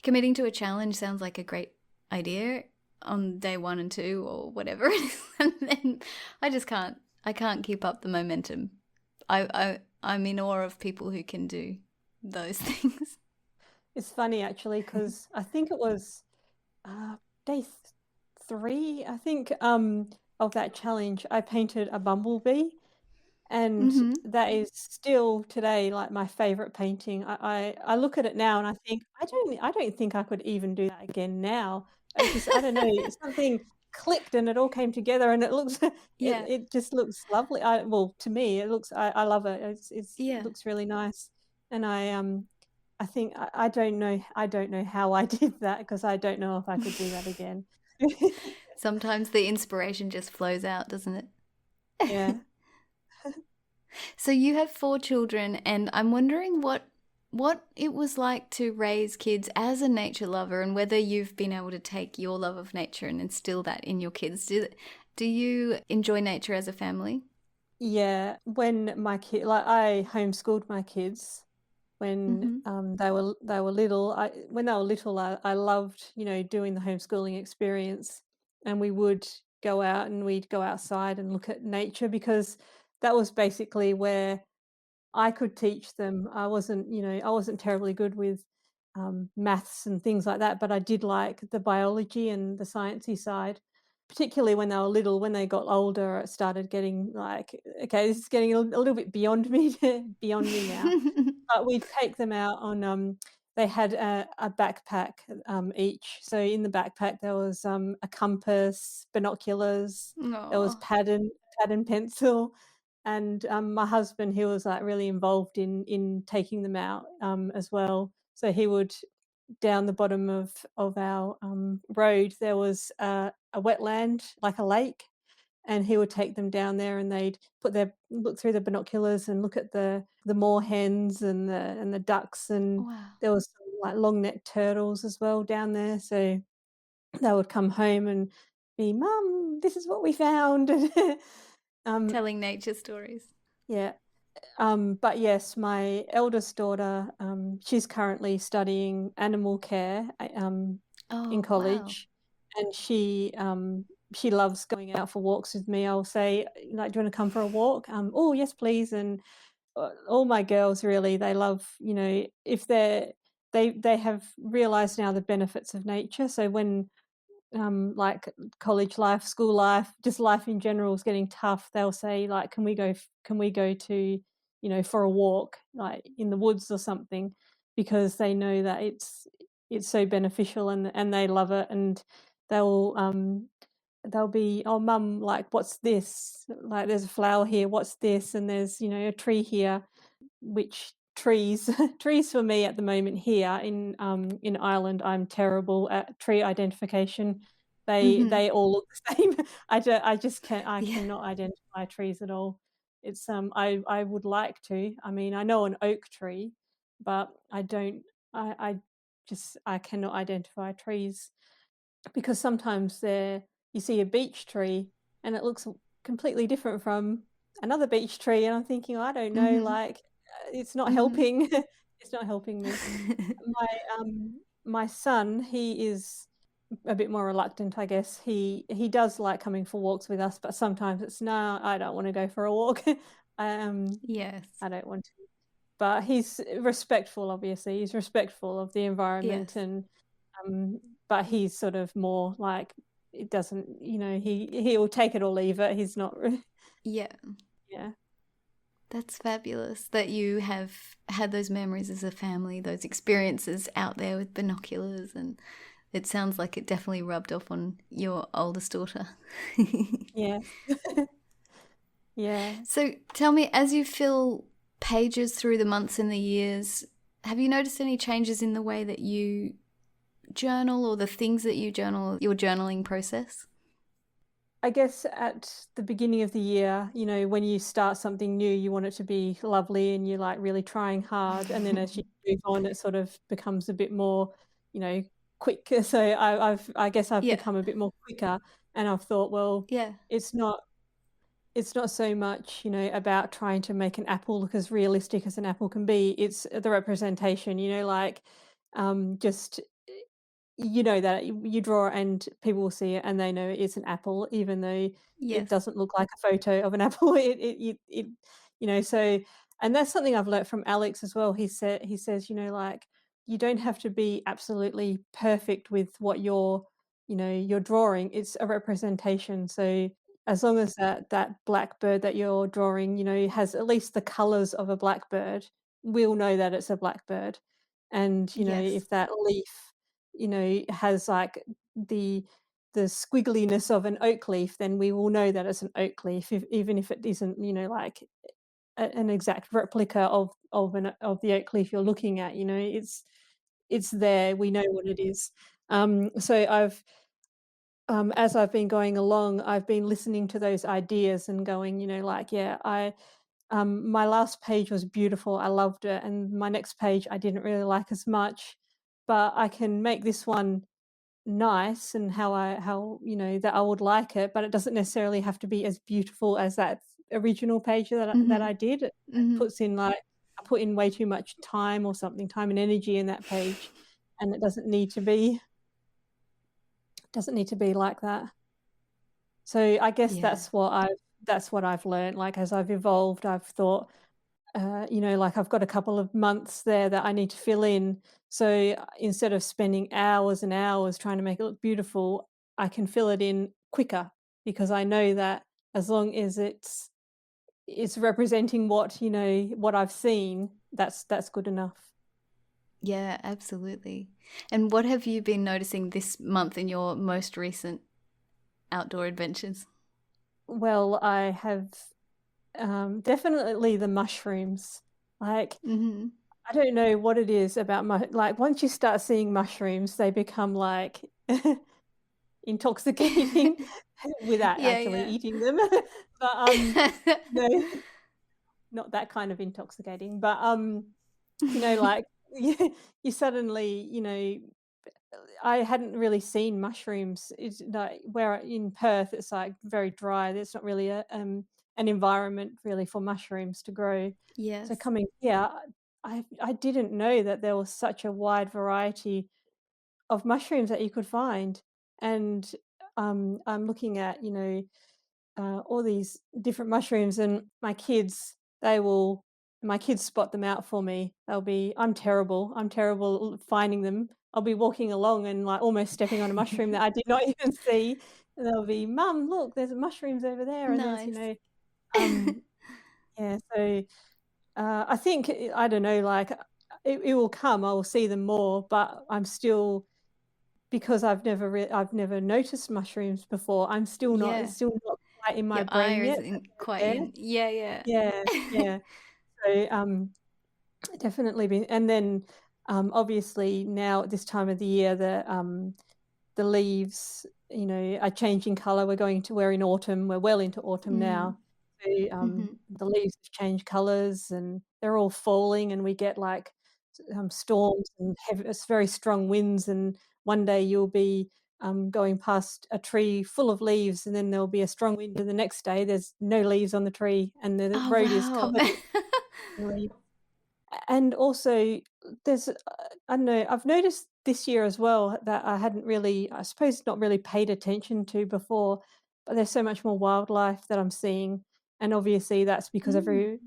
committing to a challenge sounds like a great idea on day 1 and 2 or whatever it is, and then I just can't. I can't keep up the momentum. I'm in awe of people who can do those things. It's funny actually, because I think it was, day 3, I think, of that challenge, I painted a bumblebee. And Mm-hmm. that is still today, like, my favorite painting. I look at it now and I think, I don't think I could even do that again now. I don't know, something clicked and it all came together, and it looks Yeah, it just looks lovely. Well, to me, I love it. It yeah. looks really nice. And I think I don't know how I did that, because I don't know if I could do that again. Sometimes the inspiration just flows out, doesn't it? Yeah. So you have 4 children, and I'm wondering what it was like to raise kids as a nature lover, and whether you've been able to take your love of nature and instill that in your kids. Do you enjoy nature as a family? Yeah, when my kid like, I homeschooled my kids when, Mm-hmm. they were little. When they were little, I loved, doing the homeschooling experience, and we would go out and we'd go outside and look at nature, because that was basically where I could teach them. I wasn't terribly good with, maths and things like that, but I did like the biology and the sciencey side, particularly when they were little. When they got older, it started getting like, okay, this is getting a little bit beyond me beyond me now. But we'd take them out on, they had a backpack, each. So in the backpack, there was, a compass, binoculars, there was Aw, pad and pencil, and, my husband, he was, like, really involved in taking them out, as well. So he would down the bottom of our, road, there was a wetland, like a lake, and he would take them down there and they'd look through the binoculars and look at the moorhens and the ducks, and wow. there was some, like, long-necked turtles as well down there, so they would come home and be, "Mum, this is what we found." Um, Telling nature stories. yeah, but yes, my eldest daughter, she's currently studying animal care, in Oh, wow. college, and she loves going out for walks with me. I'll say, like, "Do you wanna come for a walk?" "Oh, yes, please," and, all my girls really, they love, if they have realized now the benefits of nature, so when like college life, school life, just life in general is getting tough, they'll say like, can we go to, for a walk, like in the woods or something," because they know that it's so beneficial and they love it, and they'll um they'll be, "Oh, mum, like, what's this? Like, there's a flower here. What's this? And there's, a tree here." Which trees trees for me at the moment here in Ireland, I'm terrible at tree identification. Mhm. They all look the same. I just I Yeah. cannot identify trees at all. It's, I would like to. I mean, I know an oak tree, but I don't I cannot identify trees because sometimes you see a beech tree and it looks completely different from another beech tree, and I'm thinking, "I don't know, Mhm. like, it's not Mhm. helping." It's not helping me. My son, he is a bit more reluctant, I guess. He does like coming for walks with us, but sometimes it's, "No, I don't wanna go for a walk." Yes. I don't want to. But he's respectful, obviously. He's respectful of the environment, Yes. and but he's sort of more like it doesn't, he'll take it or leave it. He's not Yeah. yeah. That's fabulous that you have had those memories as a family, those experiences out there with binoculars, and it sounds like it definitely rubbed off on your oldest daughter. Yes. Yeah. So tell me, as you fill pages through the months and the years, have you noticed any changes in the way that you journal or the things that you journal, your journaling process? I guess at the beginning of the year, when you start something new, you want it to be lovely and you're like really trying hard. And then as you move on, it sort of becomes a bit more, you know, quick. So I guess I've Yeah, become a bit more quicker, and I've thought, well, yeah, it's not it's not so much, about trying to make an apple look as realistic as an apple can be. It's the representation, like, just that you draw and people will see it and they know it's an apple, even though it yes, doesn't look like a photo of an apple. So, and that's something I've learnt from Alex as well. He says, like, you don't have to be absolutely perfect with what you're drawing. It's a representation. So as long as that blackbird that you're drawing, has at least the colours of a blackbird, we'll know that it's a blackbird. And, yes, if that leaf, has like the the squiggliness of an oak leaf, then we will know that it's an oak leaf, even if it isn't, like an exact replica of the oak leaf you're looking at. It's there. We know what it is. So as I've been going along, I've been listening to those ideas and going, like, yeah, my last page was beautiful. I loved it, and my next page I didn't really like as much, but I can make this one nice and how that I would like it, but it doesn't necessarily have to be as beautiful as that original page that I mm-hmm, did. It mm-hmm, puts in like I put in way too much time or something, time and energy in that page, and it doesn't need to be like that. So I guess yeah, that's what I've learned. Like as I've evolved, I've thought, like I've got a couple of months there that I need to fill in. So instead of spending hours and hours trying to make it look beautiful, I can fill it in quicker because I know that as long as it's representing what I've seen, that's good enough. Yeah, absolutely. And what have you been noticing this month in your most recent outdoor adventures? Well, I have definitely the mushrooms. Like, Mm-hmm. I don't know what it is about like once you start seeing mushrooms, they become like intoxicating without Yeah, actually yeah. eating them. But, no, not that kind of intoxicating, but, like, you suddenly, I hadn't really seen mushrooms. It's like in Perth, it's, like, very dry. There's not really an environment really for mushrooms to grow. So Yes. coming here, I didn't know that there was such a wide variety of mushrooms that you could find. And, I'm looking at, all these different mushrooms, and my kids spot them out for me. I'm terrible at finding them. I'll be walking along and, like, almost stepping on a mushroom that I did not even see, and they'll be, "Mum, look, there's mushrooms over there," and there's, Nice. um yeah, so, I think I don't know, like, it will come, I will see them more, but I'm still because I've never noticed mushrooms before, Yeah. it's still not quite in my Your brain eye yet that isn't quite they're there. in. Yeah, yeah. Yeah, yeah. So, definitely been and then, obviously now at this time of the year, the leaves, are changing colour. We're in autumn. We're well into autumn Mm. now. So, Mm-hmm. the leaves have changed colours and they're all falling, and we get like storms and it's very strong winds. And one day you'll be going past a tree full of leaves, and then there'll be a strong wind, and the next day there's no leaves on the tree, and the Oh, road is wow. covered in leaves. And also, there's, I don't know, I've noticed this year as well that I hadn't really, I suppose, not really paid attention to before, but there's so much more wildlife that I'm seeing. And obviously, that's because Mm.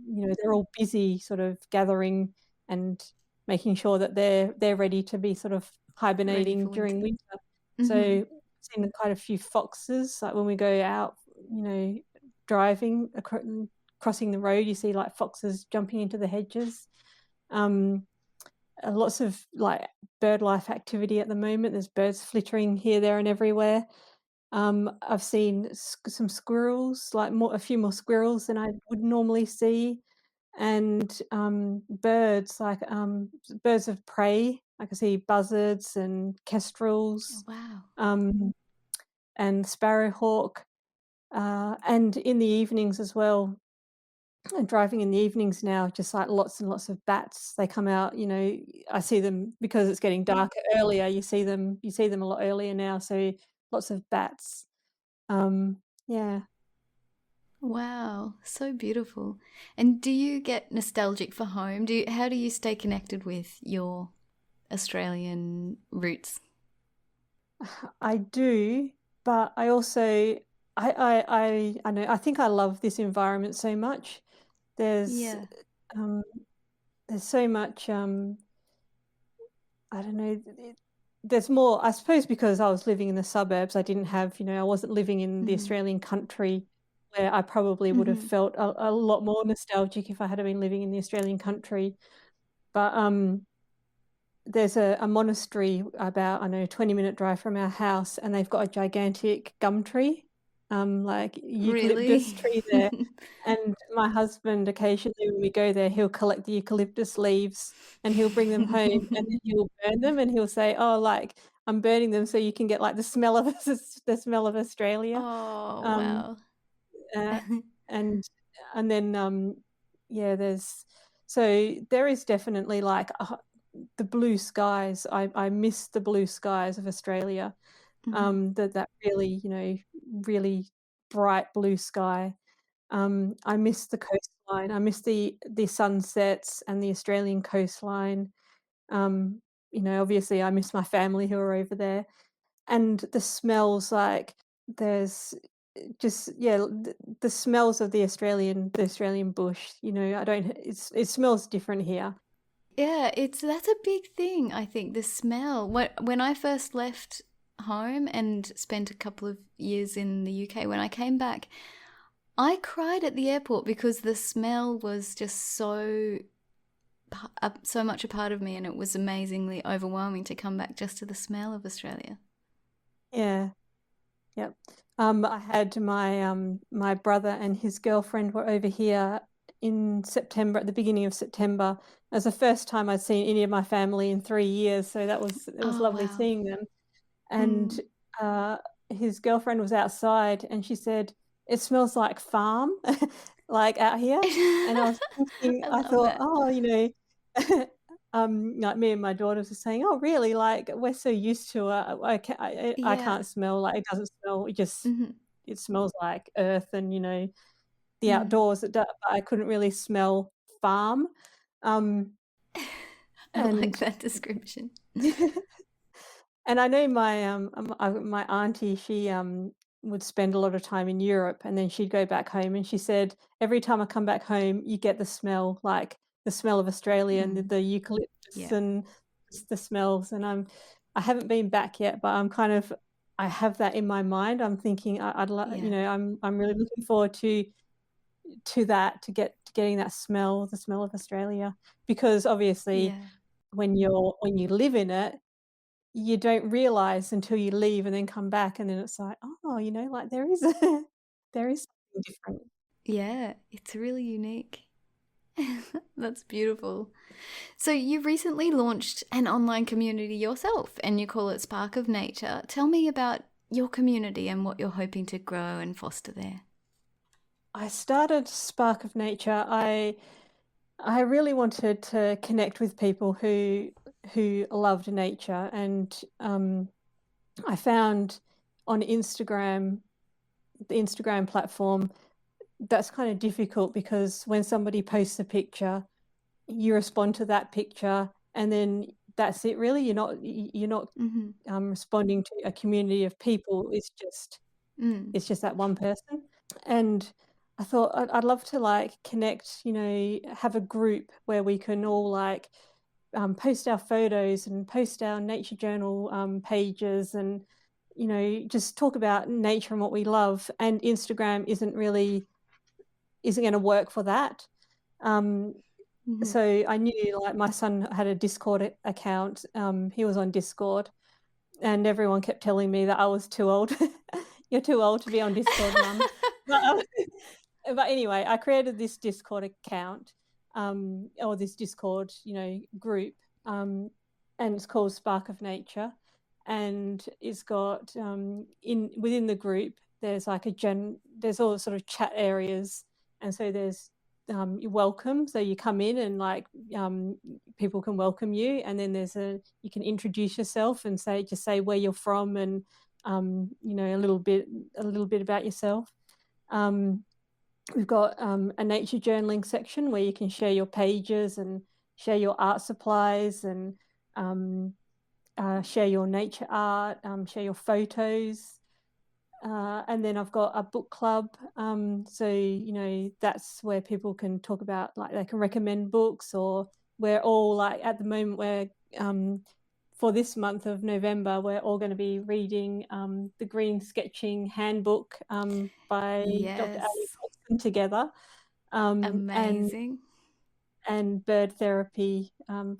they're all busy sort of gathering and making sure that they're ready to be sort of Ready hibernating for during winter. winter. So, Mm-hmm. I've seen quite a few foxes, like when we go out, driving, crossing the road, you see like foxes jumping into the hedges. Um, Lots of, like, bird life activity at the moment. There's birds flittering here, there, and everywhere. I've seen some squirrels, like a few more squirrels than I would normally see, and birds, like birds of prey. I can see buzzards and Oh, kestrels, wow. um, and sparrowhawk, and in the evenings as well. And driving in the evenings now, just like lots and lots of bats, they come out, I see them because it's getting darker earlier, you see them a lot earlier now, so lots of bats. Yeah. Wow, so beautiful. And do you get nostalgic for home? How do you stay connected with your Australian roots? I do, but I also I know, I think I love this environment so much. There's, Yeah. um, there's so much, I don't know. There's more, I suppose, because I was living in the suburbs. I wasn't living in the Mm-hmm. Australian country where I probably would have Mm-hmm. felt a lot more nostalgic if I had been living in the Australian country. But there's a monastery about, I know, a 20-minute drive from our house, and they've got a gigantic gum tree, like eucalyptus Really? tree there. And my husband, occasionally when we go there, he'll collect the eucalyptus leaves and he'll bring them home, and then he'll burn them, and he'll say, "Oh, like, I'm burning them so you can get, like, the smell of the smell of Australia." Oh, Um, wow. uh, and then, yeah, there is definitely, like, the blue skies. I miss the blue skies of Australia, Mm-hmm. that really, really bright blue sky. I miss the coastline. I miss the sunsets and the Australian coastline. Um, Obviously, I miss my family who are over there, and the smells, like, there's just yeah, the smells of the Australian bush, I don't it smells different here. Yeah, that's a big thing, I think, the smell. When I first left home and spent a couple of years in the UK, when I came back, I cried at the airport because the smell was just so much a part of me, and it was amazingly overwhelming to come back just to the smell of Australia. Yeah. Yep. I had my brother and his girlfriend were over here in September, at the beginning of September. It was the first time I'd seen any of my family in 3 years, so it was Oh, lovely wow. seeing them. And, Mm. uh, his girlfriend was outside, and she said, "It smells like farm, like, out here." And I was thinking, I I love thought, that. "Oh," like, me and my daughters were saying, "Oh, really? Like, we're so used to it. I Yeah. can't smell, like, it doesn't smell, Hmm. it smells like earth and, the Mm. outdoors." But I couldn't really smell farm. Um, I like and that description. And I know my auntie, she, would spend a lot of time in Europe, and then she'd go back home, and she said, "Every time I come back home, you get the smell, like, the smell of Australia and Mm. the eucalyptus Yeah. and just the smells." And I haven't been back yet, but I have that in my mind. I'm thinking I'd like, Yeah. I'm really looking forward to that, to getting that smell, the smell of Australia, because obviously Yeah. when you live in it, you don't realize until you leave and then come back, and then it's like, "Oh, like, there is there is something different." Yeah. It's really unique. That's beautiful. So, you recently launched an online community yourself and you call it Spark of Nature. Tell me about your community and what you're hoping to grow and foster there. I started Spark of Nature. I really wanted to connect with people who loved nature, and, I found on Instagram, the Instagram platform, that's kinda difficult because when somebody posts a picture, you respond to that picture, and then that's it really. You're not, Mm-hmm. responding to a community of people. Mm. It's just that one person. And I thought I'd love to, like, connect, have a group where we can all, like, post our photos and post our nature journal, pages, and, just talk about nature and what we love, and Instagram isn't gonna work for that. Um, Mm-hmm. so I knew, like, my son had a Discord account. He was on Discord, and everyone kept telling me that I was too old. "You're too old to be on Discord, mum." But, but anyway, I created this Discord account, or this Discord, group, and it's called Spark of Nature, and it's got, in within the group, there's like there's all sort of chat areas, and so there's, you welcome, so you come in and, like, people can welcome you, and then you can introduce yourself and say where you're from, and, a little bit about yourself. Um, we've got, a nature journaling section where you can share your pages and share your art supplies, and, um, share your nature art, share your photos. And then I've got a book club. So, that's where people can talk about, like, they can recommend books, or we're all, like, at the moment, um, for this month of November, we're all going to be reading, the Green Sketching Handbook, by Dr. Ali Yes. Watson together, and Amazing. Bird Therapy,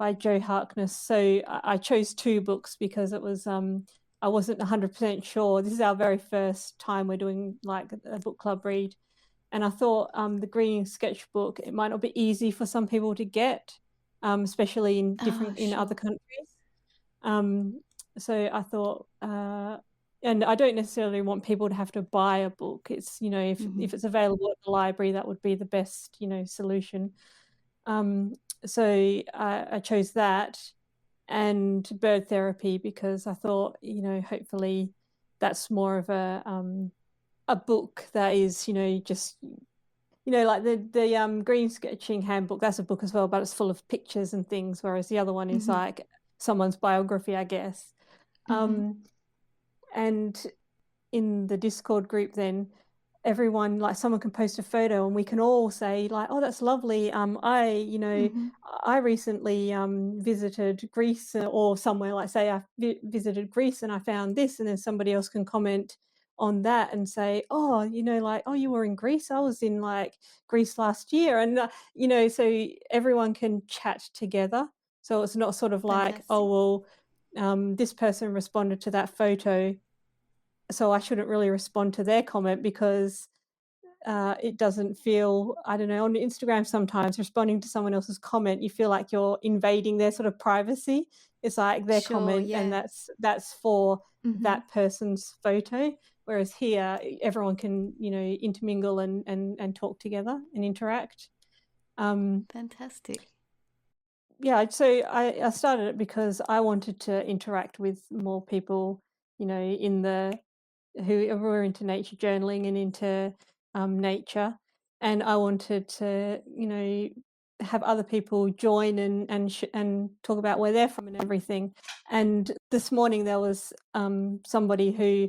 by Joe Harkness. So I chose 2 books because I wasn't 100% sure. This is our very first time we're doing, like, a book club read, and I thought, the Green Sketchbook, it might not be easy for some people to get, especially Oh, in other sure. countries. Um, so I thought, and I don't necessarily want people to have to buy a book. It's, Mm-hmm. if it's available at the library, that would be the best, solution. Um, so I chose that, and Bird Therapy, because I thought, hopefully that's more of a book that is, just, like the Green Sketching Handbook, that's a book as well, but it's full of pictures and things, whereas the other one is Mm-hmm. like someone's biography, I guess. Mm-hmm. Um, and in the Discord group, then everyone, like, someone can post a photo and we can all say like, "Oh, that's lovely. Mm-hmm. I recently visited Greece or somewhere, like say I visited Greece and I found this," and then somebody else can comment on that and say, "Oh, like, oh, you were in Greece. I was in like Greece last year," and so everyone can chat together. So it's not sort of like, Fantastic. "Oh, well, this person responded to that photo, so I shouldn't really respond to their comment because it doesn't feel, I don't know, on Instagram sometimes responding to someone else's comment, you feel like you're invading their sort of privacy. It's like their Sure, comment and yeah. that's for Mm-hmm. that person's photo. Whereas here, everyone can, intermingle and talk together and interact. Um, Fantastic. yeah, so I started it because I wanted to interact with more people, in the who were into nature journaling and into nature, and I wanted to, have other people join and talk about where they're from and everything. And this morning there was somebody who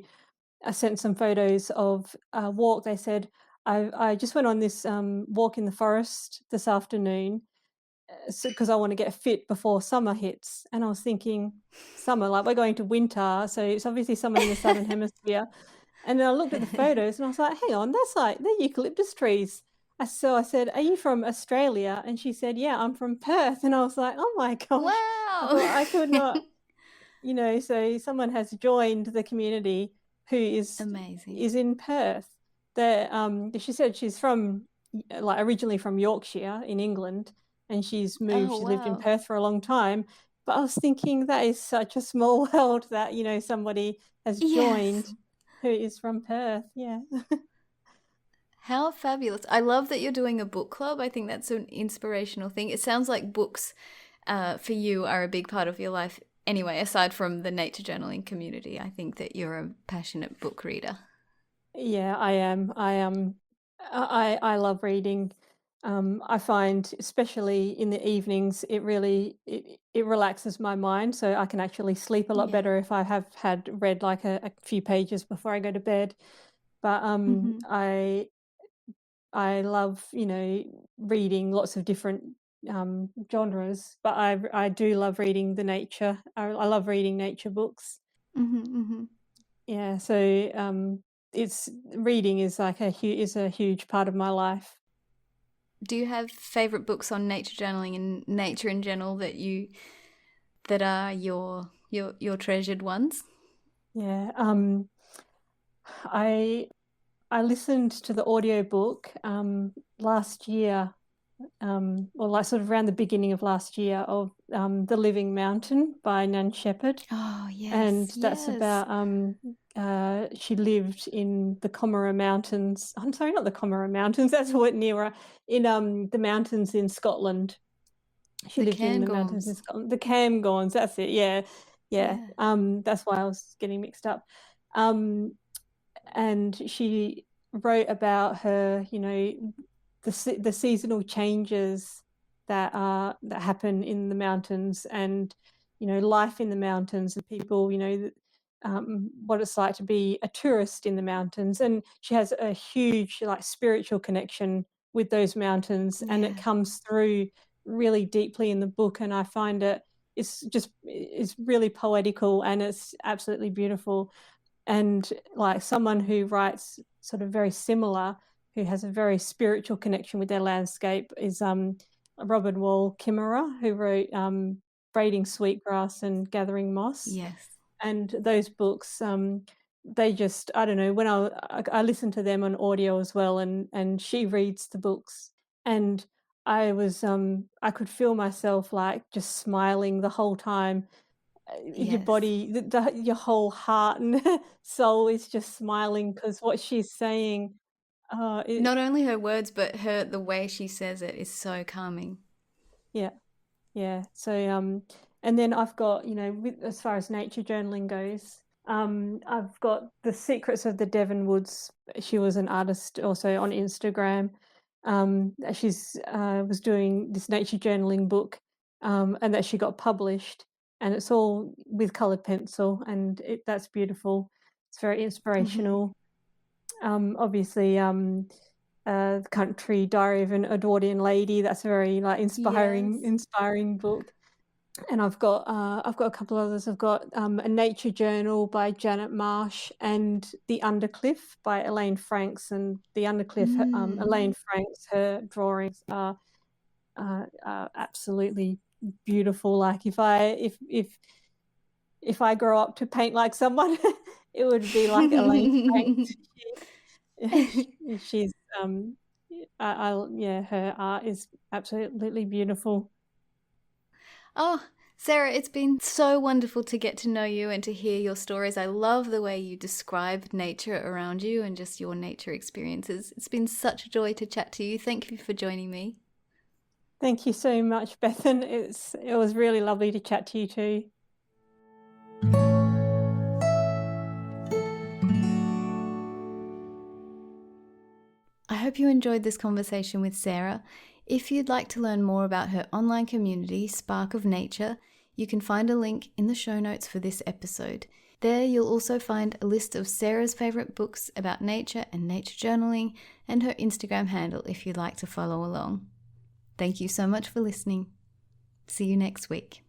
sent some photos of a walk. They said, I just went on this walk in the forest this afternoon because I want to get fit before summer hits. And I was thinking, summer, like we're going to winter, so it's obviously someone in the southern hemisphere. And then I looked at the photos and I was like, hang on, that's like they're eucalyptus trees. So I said, "Are you from Australia?" And she said, "Yeah, I'm from Perth." And I was like, "Oh my gosh!" I Wow. thought I could not, So someone has joined the community who Amazing. is in Perth. She said she's from like originally from Yorkshire in England, and Oh, she's lived in wow. Perth for a long time. But I was thinking that is such a small world that somebody has Yes. joined who is from Perth. Yeah, How fabulous. I love that you're doing a book club. I think that's an inspirational thing. It sounds like books for you are a big part of your life anyway, aside from the nature journaling community. I think that you're a passionate book reader. yeah, I am. I love reading. I find, especially in the evenings, it relaxes my mind, so I can actually sleep a lot Yeah. better if I have had read like a few pages before I go to bed. But Hmm. I love, reading lots of different genres. But I do love reading the nature. I love reading nature books. Hmm. Hmm. Yeah, so it's reading is like is a huge part of my life. Do you have favorite books on nature journaling and nature in general that are your treasured ones? Yeah, I I listened to the audiobook last year, or like sort of around the beginning of last year, of The Living Mountain by Nan Shepherd. Oh, And yes, that's yes. about she lived in the Comora Mountains. I'm sorry, not the Comora Mountains. That's what nearer in the mountains in Scotland. She The lived in the mountains in Cairngorms. Scotland. The Cairngorms. That's it. Yeah, yeah. Yeah. That's why I was getting mixed up. Um, and she wrote about her, the seasonal changes that happen in the mountains, and life in the mountains, and people, what it's like to be a tourist in the mountains. And she has a huge like spiritual connection with those mountains, and it Yeah. comes through really deeply in the book. And I find it's really poetical and it's absolutely beautiful. And like someone who writes sort of very similar, who has a very spiritual connection with their landscape, is Robin Wall Kimmerer, who wrote Braiding Sweetgrass and Gathering Moss. Yes. And those books, they just, I don't know, when I listen to them on audio as well, and she reads the books, and I could feel myself like just smiling the whole time. Your Yes. body, your whole heart and soul is just smiling because what she's saying, it Not only her words, but the way she says it is so calming. yeah, yeah. So, and then I've got, as far as nature journaling goes, I've got The Secrets of the Devon Woods. She was an artist also on Instagram. She's was doing this nature journaling book, and that she got published, and it's all with colored pencil, and that's beautiful. It's very inspirational. Obviously, the Country Diary of an Edwardian Lady. That's a very like Yes. inspiring book. And I've got a couple others. I've got a nature journal by Janet Marsh and The Undercliff by Elaine Franks. And The Undercliff, Mm. Elaine Franks, her drawings are absolutely beautiful. Like if I grow up to paint like someone, it would be like Elaine Franks. She's yeah, her art is absolutely beautiful. Oh, Sarah, it's been so wonderful to get to know you and to hear your stories. I love the way you describe nature around you and just your nature experiences. It's been such a joy to chat to you. Thank you for joining me. Thank you so much, Bethan. It was really lovely to chat to you too. I hope you enjoyed this conversation with Sarah. If you'd like to learn more about her online community, Spark of Nature, you can find a link in the show notes for this episode. There you'll also find a list of Sarah's favourite books about nature and nature journaling and her Instagram handle if you'd like to follow along. Thank you so much for listening. See you next week.